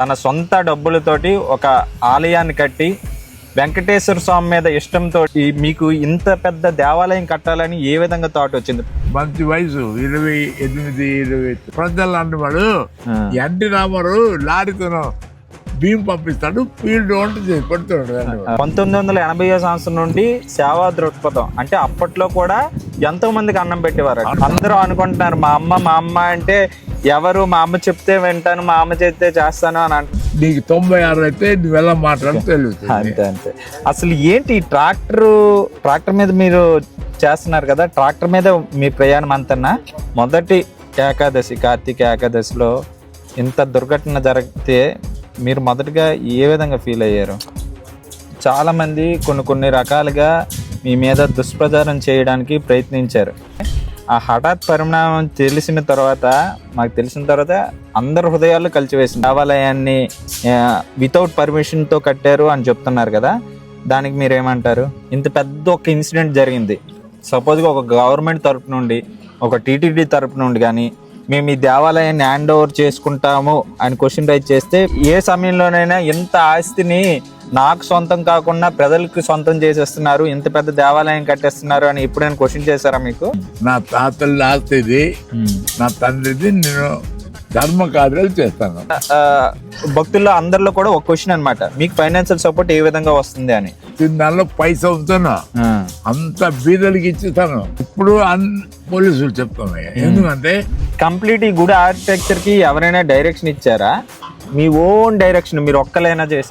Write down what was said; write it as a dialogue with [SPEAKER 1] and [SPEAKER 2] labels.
[SPEAKER 1] తన సొంత డబ్బులతోటి ఒక ఆలయాన్ని కట్టి వెంకటేశ్వర స్వామి మీద ఇష్టంతో మీకు ఇంత పెద్ద దేవాలయం కట్టాలని ఏ విధంగా థాట్ వచ్చింది?
[SPEAKER 2] మంచి వయసు 28-20 ప్రజలు అన్నవాడు ఎన్టీ రామారావు లారీతో బియ్యం పంపిస్తాడు, ఫీల్డ్ వంట చేసి పెడుతున్నాడు.
[SPEAKER 1] 1980వ సంవత్సరం నుండి సేవా దృక్పథం అంటే అప్పట్లో కూడా ఎంతో మందికి అన్నం పెట్టేవారు. అందరూ అనుకుంటున్నారు మా అమ్మ అంటే ఎవరు, మా అమ్మ చెప్తే వింటాను, మా అమ్మ చెప్తే చేస్తాను అని అంటారు.
[SPEAKER 2] నీకు 96 అయితే నువ్వు ఎలా మాట్లాడి తెలియదు.
[SPEAKER 1] అంతే. అసలు ఏంటి ట్రాక్టర్ మీద మీరు చేస్తున్నారు కదా, ట్రాక్టర్ మీద మీ ప్రయాణం అంతన్నా? మొదటి ఏకాదశి, కార్తీక ఏకాదశిలో ఇంత దుర్ఘటన జరిగితే మీరు మొదటగా ఏ విధంగా ఫీల్ అయ్యారు? చాలామంది కొన్ని రకాలుగా మీ మీద దుష్ప్రచారం చేయడానికి ప్రయత్నించారు. ఆ హఠాత్ పరిణామం తెలిసిన తర్వాత అందరి హృదయాల్లో కలిసివేసింది. దేవాలయాన్ని వితౌట్ పర్మిషన్తో కట్టారు అని చెప్తున్నారు కదా, దానికి మీరేమంటారు? ఇంత పెద్ద ఒక ఇన్సిడెంట్ జరిగింది, సపోజ్గా ఒక గవర్నమెంట్ తరపు నుండి, ఒక టీటీడీ తరపు నుండి కానీ మేము ఈ దేవాలయాన్ని హ్యాండ్ ఓవర్ చేసుకుంటాము అని క్వశ్చన్ రైజ్ చేస్తే, ఏ సమయంలోనైనా ఇంత ఆస్తిని నాకు సొంతం కాకుండా ప్రజలకు సొంతం చేసేస్తున్నారు, ఇంత పెద్ద దేవాలయం కట్టేస్తున్నారు అని ఎప్పుడైనా క్వశ్చన్ చేశారా మీకు?
[SPEAKER 2] నా తాతలు ఆస్తిది, నా తండ్రిది, నేను ధర్మ కార్యాలు చేస్తాను.
[SPEAKER 1] భక్తుల్లో అందరిలో కూడా ఒక క్వశ్చన్ అన్నమాట, మీకు ఫైనాన్షియల్ సపోర్ట్ ఏ విధంగా వస్తుంది అని.
[SPEAKER 2] దానిలో పైసా ఉంచాను, అంత బీదలకి ఇచ్చేస్తాను. ఇప్పుడు పోలీసులు చెప్తున్నాయి. ఎందుకంటే
[SPEAKER 1] కంప్లీట్ ఈ గుడి ఆర్కిటెక్చర్ కి ఎవరైనా డైరెక్షన్ ఇచ్చారా? మీ ఓన్ డైరెక్షన్ మీరు ఒక్కలైనా చేశారా?